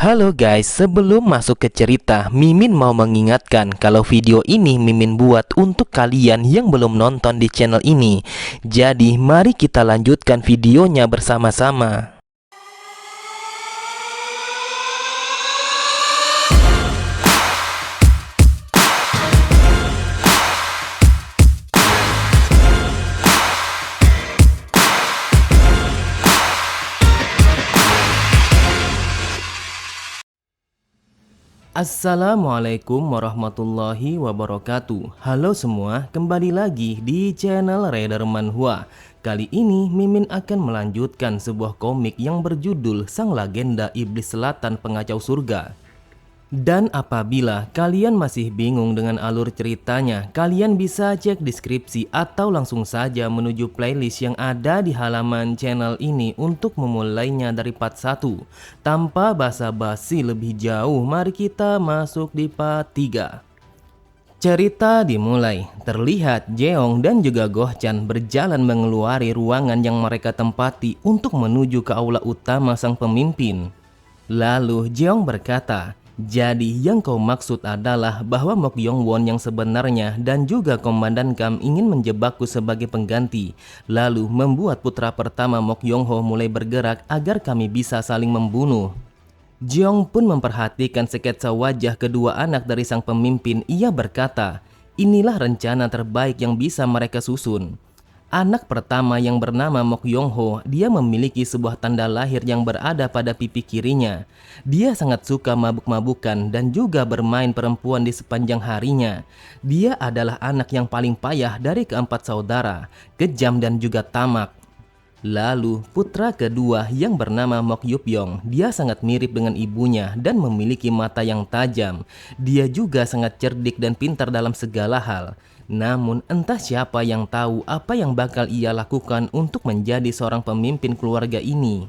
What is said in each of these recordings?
Halo guys, sebelum masuk ke cerita, Mimin mau mengingatkan kalau video ini Mimin buat untuk kalian yang belum nonton di channel ini. Jadi, mari kita lanjutkan videonya bersama-sama. Assalamualaikum warahmatullahi wabarakatuh. Halo semua, kembali lagi di channel Raider Manhwa. Kali ini Mimin akan melanjutkan sebuah komik yang berjudul Sang Legenda Iblis Selatan Pengacau Surga. Dan apabila kalian masih bingung dengan alur ceritanya, kalian bisa cek deskripsi atau langsung saja menuju playlist yang ada di halaman channel ini untuk memulainya dari part 1. Tanpa basa-basi lebih jauh, mari kita masuk di part 3. Cerita dimulai. Terlihat Jeong dan juga Goh-chan berjalan mengeluari ruangan yang mereka tempati untuk menuju ke aula utama sang pemimpin. Lalu Jeong berkata, "Jadi yang kau maksud adalah bahwa Mok Yong-won yang sebenarnya dan juga Komandan Kam ingin menjebakku sebagai pengganti, lalu membuat putra pertama Mok Yong-ho mulai bergerak agar kami bisa saling membunuh." Jeong pun memperhatikan sketsa wajah kedua anak dari sang pemimpin. Ia berkata, "Inilah rencana terbaik yang bisa mereka susun." Anak pertama yang bernama Mok Yong-ho, dia memiliki sebuah tanda lahir yang berada pada pipi kirinya. Dia sangat suka mabuk-mabukan dan juga bermain perempuan di sepanjang harinya. Dia adalah anak yang paling payah dari keempat saudara, kejam dan juga tamak. Lalu putra kedua yang bernama Mok Yup-yong, dia sangat mirip dengan ibunya dan memiliki mata yang tajam. Dia juga sangat cerdik dan pintar dalam segala hal. Namun entah siapa yang tahu apa yang bakal ia lakukan untuk menjadi seorang pemimpin keluarga ini.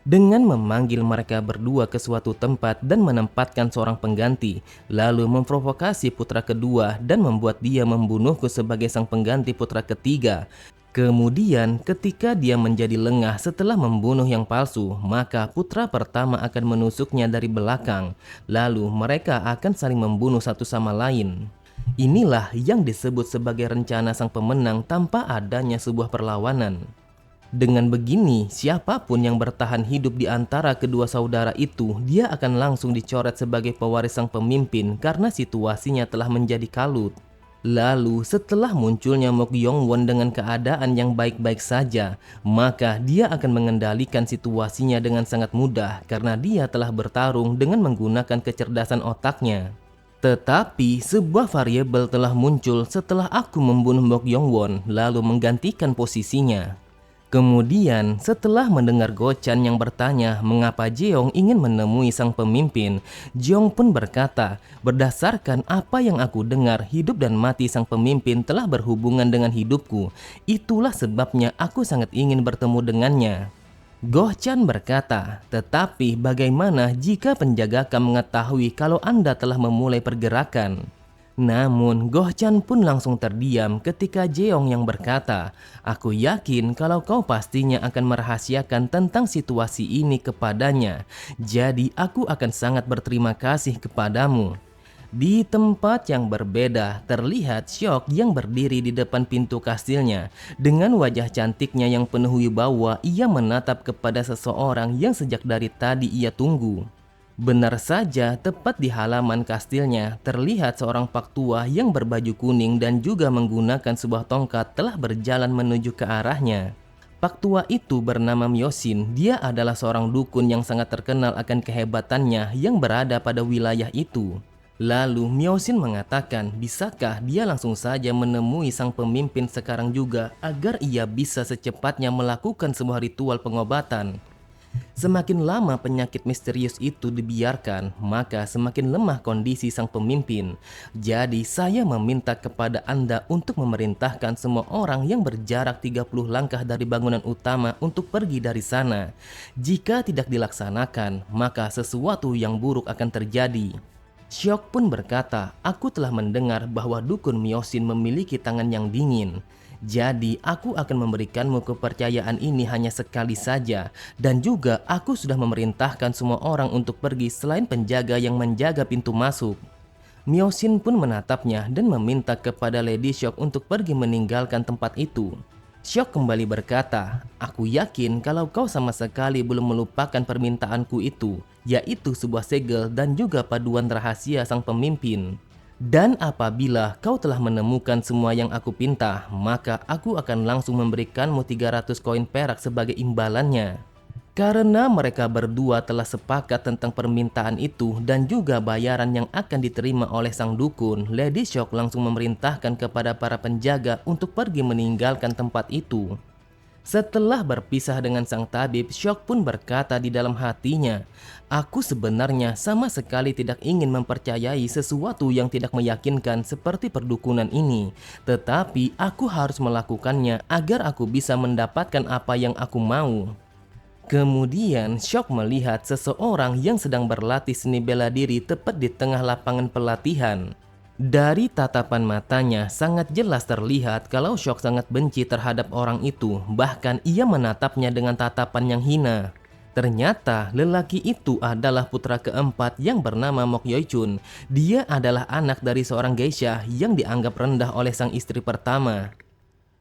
Dengan memanggil mereka berdua ke suatu tempat dan menempatkan seorang pengganti, lalu memprovokasi putra kedua dan membuat dia membunuhku sebagai sang pengganti putra ketiga. Kemudian ketika dia menjadi lengah setelah membunuh yang palsu, maka putra pertama akan menusuknya dari belakang. Lalu mereka akan saling membunuh satu sama lain. Inilah yang disebut sebagai rencana sang pemenang tanpa adanya sebuah perlawanan. Dengan begini, siapapun yang bertahan hidup di antara kedua saudara itu, dia akan langsung dicoret sebagai pewaris sang pemimpin karena situasinya telah menjadi kalut. Lalu setelah munculnya Mok Yong-won dengan keadaan yang baik-baik saja, maka dia akan mengendalikan situasinya dengan sangat mudah karena dia telah bertarung dengan menggunakan kecerdasan otaknya. Tetapi sebuah variabel telah muncul setelah aku membunuh Mok Yong-won lalu menggantikan posisinya. Kemudian setelah mendengar Go-chan yang bertanya mengapa Jeong ingin menemui sang pemimpin, Jeong pun berkata, "Berdasarkan apa yang aku dengar, hidup dan mati sang pemimpin telah berhubungan dengan hidupku. Itulah sebabnya aku sangat ingin bertemu dengannya." Go-chan berkata, "Tetapi bagaimana jika penjaga Kam mengetahui kalau Anda telah memulai pergerakan?" Namun Go-chan pun langsung terdiam ketika Jeong yang berkata, "Aku yakin kalau kau pastinya akan merahasiakan tentang situasi ini kepadanya. Jadi aku akan sangat berterima kasih kepadamu." Di tempat yang berbeda, terlihat Syok yang berdiri di depan pintu kastilnya. Dengan wajah cantiknya yang penuh wibawa, ia menatap kepada seseorang yang sejak dari tadi ia tunggu. Benar saja, tepat di halaman kastilnya, terlihat seorang pak tua yang berbaju kuning dan juga menggunakan sebuah tongkat telah berjalan menuju ke arahnya. Pak tua itu bernama Myosin. Dia adalah seorang dukun yang sangat terkenal akan kehebatannya yang berada pada wilayah itu. Lalu Myosin mengatakan, bisakah dia langsung saja menemui sang pemimpin sekarang juga agar ia bisa secepatnya melakukan sebuah ritual pengobatan. Semakin lama penyakit misterius itu dibiarkan, maka semakin lemah kondisi sang pemimpin. Jadi saya meminta kepada Anda untuk memerintahkan semua orang yang berjarak 30 langkah dari bangunan utama untuk pergi dari sana. Jika tidak dilaksanakan, maka sesuatu yang buruk akan terjadi. Syok pun berkata, "Aku telah mendengar bahwa dukun Myosin memiliki tangan yang dingin. Jadi aku akan memberikanmu kepercayaan ini hanya sekali saja. Dan juga aku sudah memerintahkan semua orang untuk pergi selain penjaga yang menjaga pintu masuk. Myosin pun menatapnya dan meminta kepada Lady Shock untuk pergi meninggalkan tempat itu. Shock kembali berkata, "Aku yakin kalau kau sama sekali belum melupakan permintaanku itu, yaitu sebuah segel dan juga paduan rahasia sang pemimpin. Dan apabila kau telah menemukan semua yang aku pinta, maka aku akan langsung memberikanmu 300 koin perak sebagai imbalannya." Karena mereka berdua telah sepakat tentang permintaan itu dan juga bayaran yang akan diterima oleh sang dukun, Lady Shock langsung memerintahkan kepada para penjaga untuk pergi meninggalkan tempat itu. Setelah berpisah dengan sang tabib, Shock pun berkata di dalam hatinya, "Aku sebenarnya sama sekali tidak ingin mempercayai sesuatu yang tidak meyakinkan seperti perdukunan ini. Tetapi aku harus melakukannya agar aku bisa mendapatkan apa yang aku mau." Kemudian Shock melihat seseorang yang sedang berlatih seni bela diri tepat di tengah lapangan pelatihan. Dari tatapan matanya sangat jelas terlihat kalau Shock sangat benci terhadap orang itu, bahkan ia menatapnya dengan tatapan yang hina. Ternyata lelaki itu adalah putra keempat yang bernama Mok Yoichun. Dia adalah anak dari seorang geisha yang dianggap rendah oleh sang istri pertama.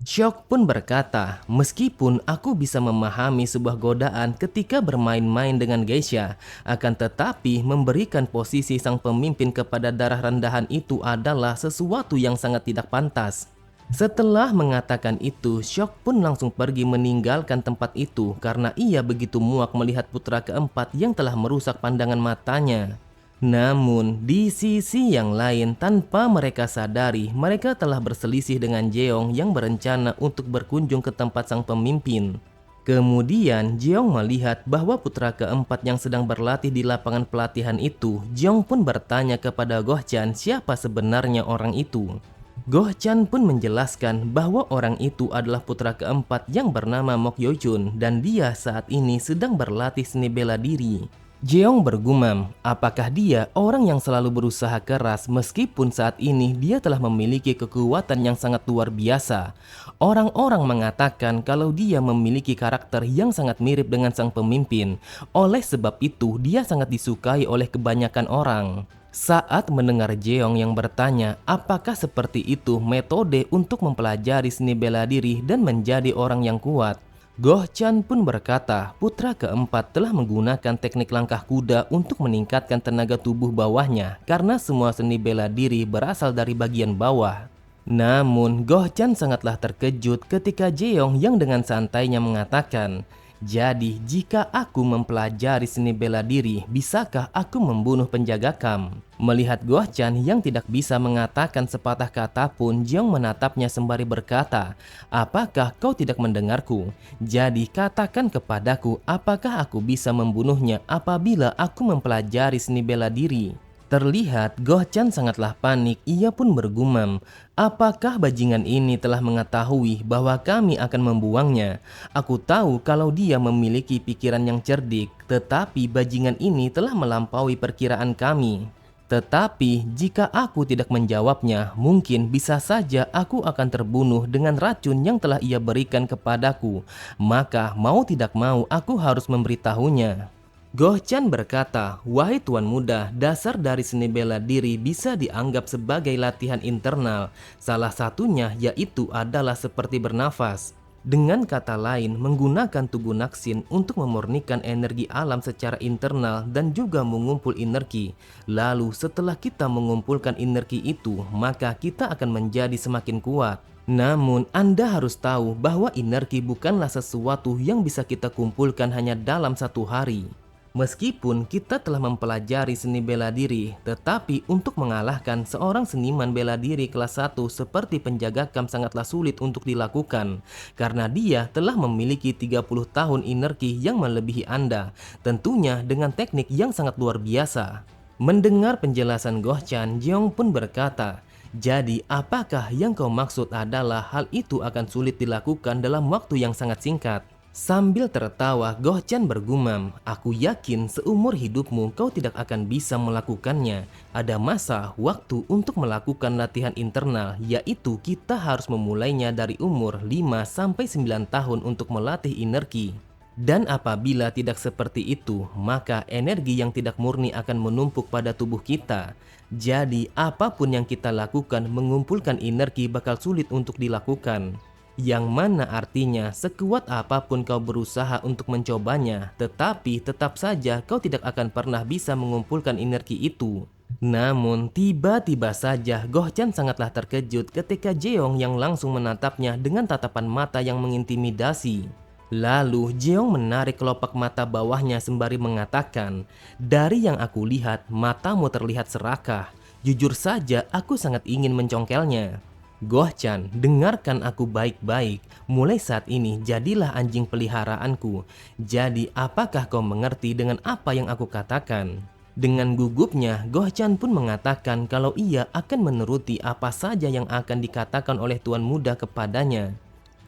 Shock pun berkata, "Meskipun aku bisa memahami sebuah godaan ketika bermain-main dengan geisha, akan tetapi memberikan posisi sang pemimpin kepada darah rendahan itu adalah sesuatu yang sangat tidak pantas." Setelah mengatakan itu, Shock pun langsung pergi meninggalkan tempat itu karena ia begitu muak melihat putra keempat yang telah merusak pandangan matanya. Namun, di sisi yang lain, tanpa mereka sadari, mereka telah berselisih dengan Jeong yang berencana untuk berkunjung ke tempat sang pemimpin. Kemudian, Jeong melihat bahwa putra keempat yang sedang berlatih di lapangan pelatihan itu. Jeong pun bertanya kepada Goh Chan siapa sebenarnya orang itu. Goh Chan pun menjelaskan bahwa orang itu adalah putra keempat yang bernama Mok Yoichun dan dia saat ini sedang berlatih seni bela diri. Jeong bergumam, apakah dia orang yang selalu berusaha keras meskipun saat ini dia telah memiliki kekuatan yang sangat luar biasa. Orang-orang mengatakan kalau dia memiliki karakter yang sangat mirip dengan sang pemimpin. Oleh sebab itu dia sangat disukai oleh kebanyakan orang. Saat mendengar Jeong yang bertanya apakah seperti itu metode untuk mempelajari seni bela diri dan menjadi orang yang kuat, Goh Chan pun berkata putra keempat telah menggunakan teknik langkah kuda untuk meningkatkan tenaga tubuh bawahnya karena semua seni bela diri berasal dari bagian bawah. Namun Goh Chan sangatlah terkejut ketika Jeong yang dengan santainya mengatakan, "Jadi jika aku mempelajari seni bela diri, bisakah aku membunuh penjaga kamp?" Melihat Goh Chan yang tidak bisa mengatakan sepatah kata pun, Jeong menatapnya sembari berkata, "Apakah kau tidak mendengarku? Jadi katakan kepadaku apakah aku bisa membunuhnya apabila aku mempelajari seni bela diri?" Terlihat Goh Chan sangatlah panik, ia pun bergumam, "Apakah bajingan ini telah mengetahui bahwa kami akan membuangnya? Aku tahu kalau dia memiliki pikiran yang cerdik, tetapi bajingan ini telah melampaui perkiraan kami. Tetapi jika aku tidak menjawabnya, mungkin bisa saja aku akan terbunuh dengan racun yang telah ia berikan kepadaku. Maka mau tidak mau aku harus memberitahunya." Goh Chan berkata, "Wahai tuan muda, dasar dari seni bela diri bisa dianggap sebagai latihan internal. Salah satunya yaitu adalah seperti bernafas. Dengan kata lain, menggunakan tugu naksin untuk memurnikan energi alam secara internal dan juga mengumpul energi. Lalu setelah kita mengumpulkan energi itu, maka kita akan menjadi semakin kuat. Namun Anda harus tahu bahwa energi bukanlah sesuatu yang bisa kita kumpulkan hanya dalam satu hari. Meskipun kita telah mempelajari seni bela diri, tetapi untuk mengalahkan seorang seniman bela diri kelas 1 seperti penjaga kamp sangatlah sulit untuk dilakukan. Karena dia telah memiliki 30 tahun energi yang melebihi Anda, tentunya dengan teknik yang sangat luar biasa." Mendengar penjelasan Goh Chan, Jeong pun berkata, "Jadi apakah yang kau maksud adalah hal itu akan sulit dilakukan dalam waktu yang sangat singkat?" Sambil tertawa, Gohchan bergumam, "Aku yakin seumur hidupmu kau tidak akan bisa melakukannya. Ada masa waktu untuk melakukan latihan internal, yaitu kita harus memulainya dari umur 5-9 tahun untuk melatih energi. Dan apabila tidak seperti itu, maka energi yang tidak murni akan menumpuk pada tubuh kita. Jadi apapun yang kita lakukan mengumpulkan energi bakal sulit untuk dilakukan. Yang mana artinya sekuat apapun kau berusaha untuk mencobanya, tetapi tetap saja kau tidak akan pernah bisa mengumpulkan energi itu." Namun tiba-tiba saja Gohchan sangatlah terkejut ketika Jeong yang langsung menatapnya dengan tatapan mata yang mengintimidasi. Lalu Jeong menarik kelopak mata bawahnya sembari mengatakan, "Dari yang aku lihat, matamu terlihat serakah. Jujur saja aku sangat ingin mencongkelnya." "Gohchan, dengarkan aku baik-baik. Mulai saat ini jadilah anjing peliharaanku. Jadi apakah kau mengerti dengan apa yang aku katakan?" Dengan gugupnya, Gohchan pun mengatakan kalau ia akan menuruti apa saja yang akan dikatakan oleh tuan muda kepadanya.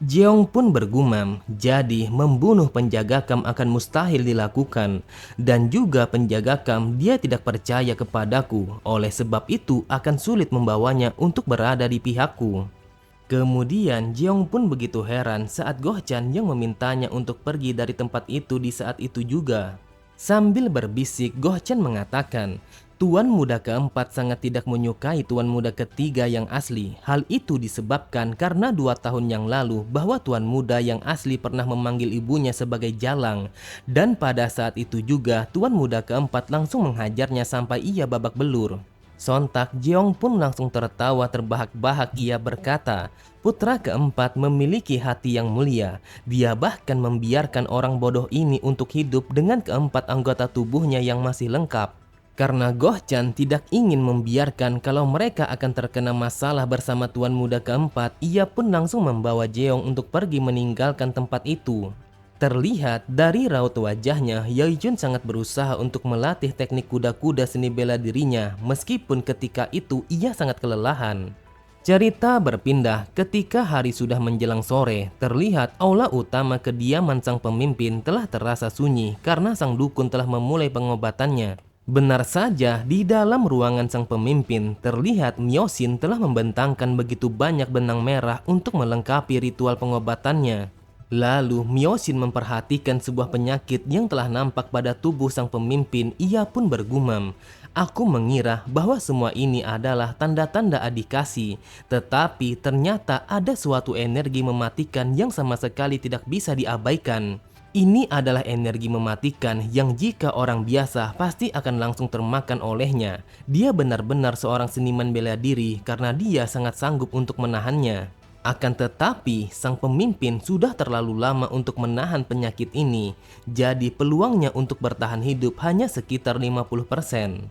Jeong pun bergumam, "Jadi membunuh penjaga kam akan mustahil dilakukan. Dan juga penjaga kam dia tidak percaya kepadaku. Oleh sebab itu akan sulit membawanya untuk berada di pihakku." Kemudian Jeong pun begitu heran saat Gohchan yang memintanya untuk pergi dari tempat itu di saat itu juga. Sambil berbisik, Gohchan mengatakan, "Tuan muda keempat sangat tidak menyukai tuan muda ketiga yang asli. Hal itu disebabkan karena 2 tahun yang lalu bahwa tuan muda yang asli pernah memanggil ibunya sebagai jalang. Dan pada saat itu juga tuan muda keempat langsung menghajarnya sampai ia babak belur." Sontak Jeong pun langsung tertawa terbahak-bahak. Ia berkata, "Putra keempat memiliki hati yang mulia. Dia bahkan membiarkan orang bodoh ini untuk hidup dengan keempat anggota tubuhnya yang masih lengkap." Karena Gohchan tidak ingin membiarkan kalau mereka akan terkena masalah bersama tuan muda keempat, ia pun langsung membawa Jeong untuk pergi meninggalkan tempat itu. Terlihat dari raut wajahnya, Yeojun sangat berusaha untuk melatih teknik kuda-kuda seni bela dirinya, meskipun ketika itu ia sangat kelelahan. Cerita berpindah ketika hari sudah menjelang sore. Terlihat aula utama kediaman sang pemimpin telah terasa sunyi karena sang dukun telah memulai pengobatannya. Benar saja, di dalam ruangan sang pemimpin terlihat Myosin telah membentangkan begitu banyak benang merah untuk melengkapi ritual pengobatannya. Lalu Myosin memperhatikan sebuah penyakit yang telah nampak pada tubuh sang pemimpin. Ia pun bergumam, "Aku mengira bahwa semua ini adalah tanda-tanda adikasi, tetapi ternyata ada suatu energi mematikan yang sama sekali tidak bisa diabaikan. Ini adalah energi mematikan yang jika orang biasa pasti akan langsung termakan olehnya. Dia benar-benar seorang seniman bela diri karena dia sangat sanggup untuk menahannya. Akan tetapi, sang pemimpin sudah terlalu lama untuk menahan penyakit ini, jadi peluangnya untuk bertahan hidup hanya sekitar 50%.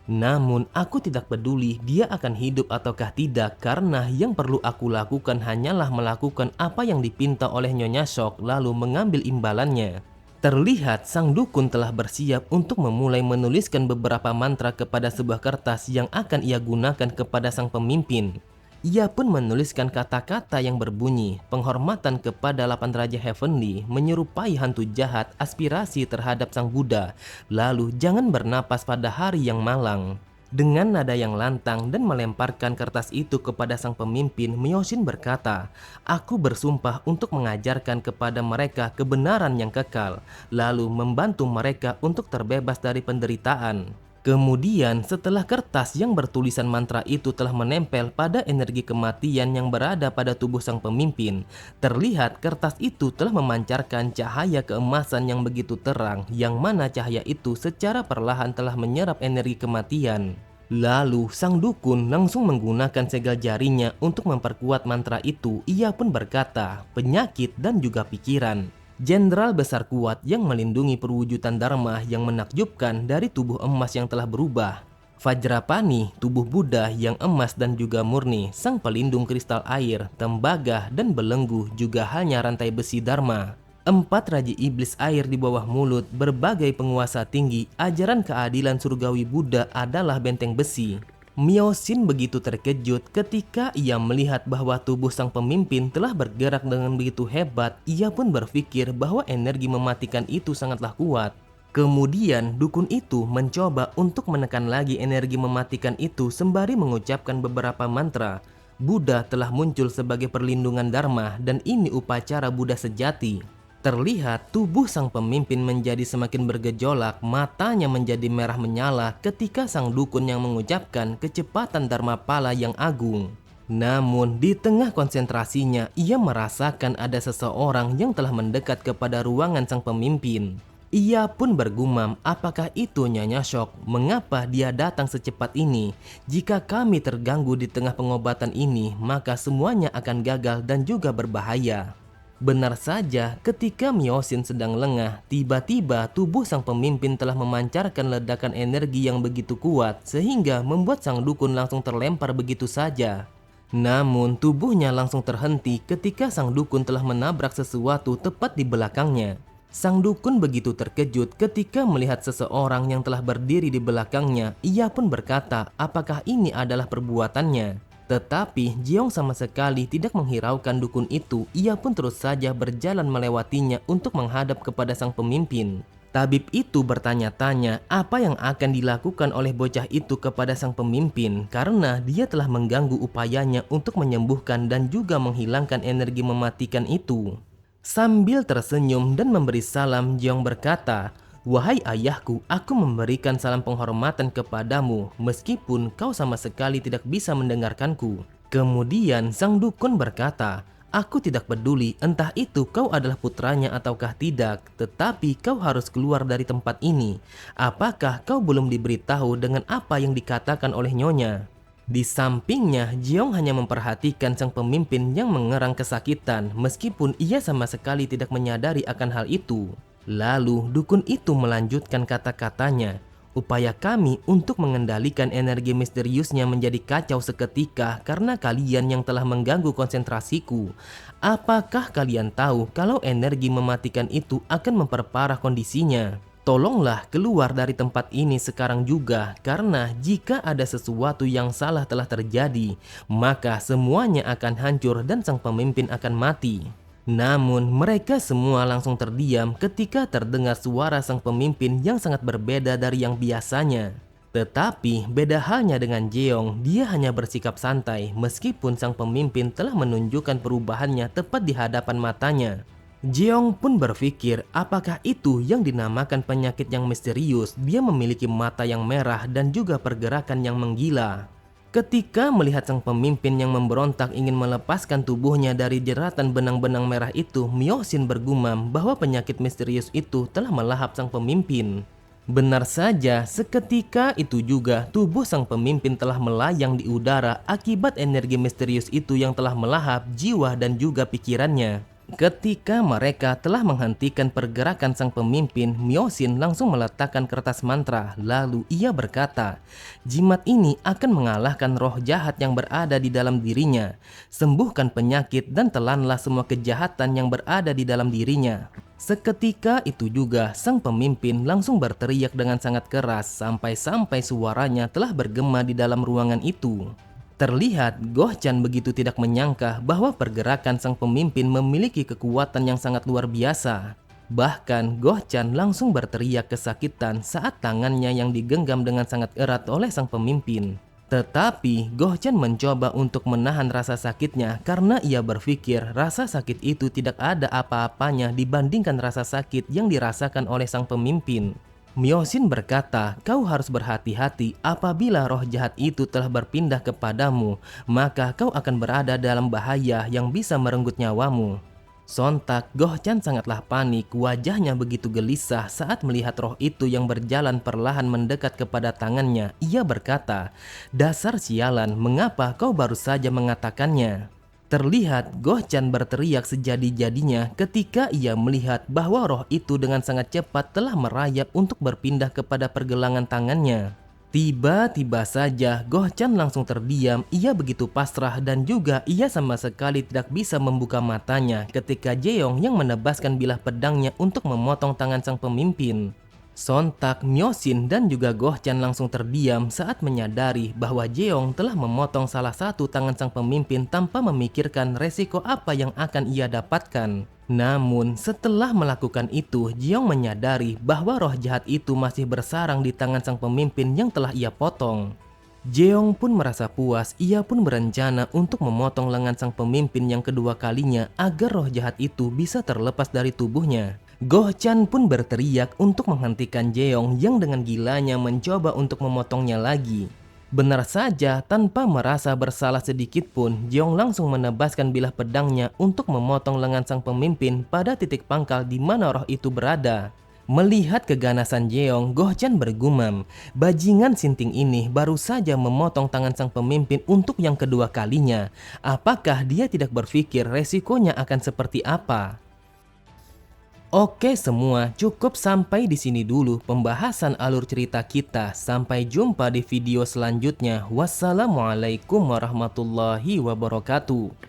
Namun aku tidak peduli dia akan hidup ataukah tidak, karena yang perlu aku lakukan hanyalah melakukan apa yang dipinta oleh Nyonya Shock lalu mengambil imbalannya." Terlihat sang dukun telah bersiap untuk memulai menuliskan beberapa mantra kepada sebuah kertas yang akan ia gunakan kepada sang pemimpin. Ia pun menuliskan kata-kata yang berbunyi, "Penghormatan kepada 8 Raja Heavenly, menyerupai hantu jahat, aspirasi terhadap Sang Buddha, lalu jangan bernapas pada hari yang malang." Dengan nada yang lantang dan melemparkan kertas itu kepada sang pemimpin, Myosin berkata, "Aku bersumpah untuk mengajarkan kepada mereka kebenaran yang kekal, lalu membantu mereka untuk terbebas dari penderitaan." Kemudian setelah kertas yang bertulisan mantra itu telah menempel pada energi kematian yang berada pada tubuh sang pemimpin, terlihat kertas itu telah memancarkan cahaya keemasan yang begitu terang, yang mana cahaya itu secara perlahan telah menyerap energi kematian. Lalu sang dukun langsung menggunakan segel jarinya untuk memperkuat mantra itu. Ia pun berkata, "Penyakit dan juga pikiran." Jenderal besar kuat yang melindungi perwujudan Dharma yang menakjubkan dari tubuh emas yang telah berubah. Vajrapani, tubuh Buddha yang emas dan juga murni, sang pelindung kristal air, tembaga, dan belenggu juga hanya rantai besi Dharma. 4 raja iblis air di bawah mulut, berbagai penguasa tinggi, ajaran keadilan surgawi Buddha adalah benteng besi. Myosin begitu terkejut ketika ia melihat bahwa tubuh sang pemimpin telah bergerak dengan begitu hebat. Ia pun berpikir bahwa energi mematikan itu sangatlah kuat. Kemudian dukun itu mencoba untuk menekan lagi energi mematikan itu sembari mengucapkan beberapa mantra. Buddha telah muncul sebagai perlindungan Dharma dan ini upacara Buddha sejati. Terlihat tubuh sang pemimpin menjadi semakin bergejolak, matanya menjadi merah menyala ketika sang dukun yang mengucapkan kecepatan Dharmapala yang agung. Namun di tengah konsentrasinya, ia merasakan ada seseorang yang telah mendekat kepada ruangan sang pemimpin. Ia pun bergumam, apakah itu Nyonya Shock? Mengapa dia datang secepat ini? Jika kami terganggu di tengah pengobatan ini, maka semuanya akan gagal dan juga berbahaya. Benar saja, ketika Myosin sedang lengah, tiba-tiba tubuh sang pemimpin telah memancarkan ledakan energi yang begitu kuat sehingga membuat sang dukun langsung terlempar begitu saja. Namun tubuhnya langsung terhenti ketika sang dukun telah menabrak sesuatu tepat di belakangnya. Sang dukun begitu terkejut ketika melihat seseorang yang telah berdiri di belakangnya. Ia pun berkata, apakah ini adalah perbuatannya? Tetapi Jiong sama sekali tidak menghiraukan dukun itu. Ia pun terus saja berjalan melewatinya untuk menghadap kepada sang pemimpin. Tabib itu bertanya-tanya apa yang akan dilakukan oleh bocah itu kepada sang pemimpin karena dia telah mengganggu upayanya untuk menyembuhkan dan juga menghilangkan energi mematikan itu. Sambil tersenyum dan memberi salam, Jiong berkata, "Wahai ayahku, aku memberikan salam penghormatan kepadamu meskipun kau sama sekali tidak bisa mendengarkanku." Kemudian sang dukun berkata, "Aku tidak peduli entah itu kau adalah putranya ataukah tidak, tetapi kau harus keluar dari tempat ini. Apakah kau belum diberitahu dengan apa yang dikatakan oleh Nyonya?" Di sampingnya, Jiong hanya memperhatikan sang pemimpin yang mengerang kesakitan meskipun ia sama sekali tidak menyadari akan hal itu. Lalu dukun itu melanjutkan kata-katanya, "Upaya kami untuk mengendalikan energi misteriusnya menjadi kacau seketika karena kalian yang telah mengganggu konsentrasiku. Apakah kalian tahu kalau energi mematikan itu akan memperparah kondisinya? Tolonglah keluar dari tempat ini sekarang juga, karena jika ada sesuatu yang salah telah terjadi, maka semuanya akan hancur dan sang pemimpin akan mati." Namun mereka semua langsung terdiam ketika terdengar suara sang pemimpin yang sangat berbeda dari yang biasanya. Tetapi beda halnya dengan Jeong, dia hanya bersikap santai meskipun sang pemimpin telah menunjukkan perubahannya tepat di hadapan matanya. Jeong pun berpikir apakah itu yang dinamakan penyakit yang misterius. Dia memiliki mata yang merah dan juga pergerakan yang menggila. Ketika melihat sang pemimpin yang memberontak ingin melepaskan tubuhnya dari jeratan benang-benang merah itu, Myosin bergumam bahwa penyakit misterius itu telah melahap sang pemimpin. Benar saja, seketika itu juga tubuh sang pemimpin telah melayang di udara akibat energi misterius itu yang telah melahap jiwa dan juga pikirannya. Ketika mereka telah menghentikan pergerakan sang pemimpin, Myosin langsung meletakkan kertas mantra. Lalu ia berkata, "Jimat ini akan mengalahkan roh jahat yang berada di dalam dirinya. Sembuhkan penyakit dan telanlah semua kejahatan yang berada di dalam dirinya." Seketika itu juga sang pemimpin langsung berteriak dengan sangat keras sampai-sampai suaranya telah bergema di dalam ruangan itu. Terlihat Goh-chan begitu tidak menyangka bahwa pergerakan sang pemimpin memiliki kekuatan yang sangat luar biasa. Bahkan Goh-chan langsung berteriak kesakitan saat tangannya yang digenggam dengan sangat erat oleh sang pemimpin. Tetapi Goh-chan mencoba untuk menahan rasa sakitnya karena ia berpikir rasa sakit itu tidak ada apa-apanya dibandingkan rasa sakit yang dirasakan oleh sang pemimpin. Myosin berkata, "Kau harus berhati-hati apabila roh jahat itu telah berpindah kepadamu, maka kau akan berada dalam bahaya yang bisa merenggut nyawamu." Sontak Goh-chan sangatlah panik, wajahnya begitu gelisah saat melihat roh itu yang berjalan perlahan mendekat kepada tangannya. Ia berkata, "Dasar sialan, mengapa kau baru saja mengatakannya?" Terlihat Goh-chan berteriak sejadi-jadinya ketika ia melihat bahwa roh itu dengan sangat cepat telah merayap untuk berpindah kepada pergelangan tangannya. Tiba-tiba saja Goh-chan langsung terdiam. Ia begitu pasrah dan juga ia sama sekali tidak bisa membuka matanya ketika Jeong yang menebaskan bilah pedangnya untuk memotong tangan sang pemimpin. Sontak Myosin dan juga Goh-chan langsung terdiam saat menyadari bahwa Jeong telah memotong salah satu tangan sang pemimpin tanpa memikirkan resiko apa yang akan ia dapatkan. Namun setelah melakukan itu, Jeong menyadari bahwa roh jahat itu masih bersarang di tangan sang pemimpin yang telah ia potong. Jeong pun merasa puas, ia pun berencana untuk memotong lengan sang pemimpin yang kedua kalinya agar roh jahat itu bisa terlepas dari tubuhnya. Goh-chan pun berteriak untuk menghentikan Jeong yang dengan gilanya mencoba untuk memotongnya lagi. Benar saja, tanpa merasa bersalah sedikit pun, Jeong langsung menebaskan bilah pedangnya untuk memotong lengan sang pemimpin pada titik pangkal di mana roh itu berada. Melihat keganasan Jeong, Goh-chan bergumam, bajingan sinting ini baru saja memotong tangan sang pemimpin untuk yang kedua kalinya. Apakah dia tidak berpikir resikonya akan seperti apa? Oke semua, cukup sampai di sini dulu pembahasan alur cerita kita. Sampai jumpa di video selanjutnya. Wassalamualaikum warahmatullahi wabarakatuh.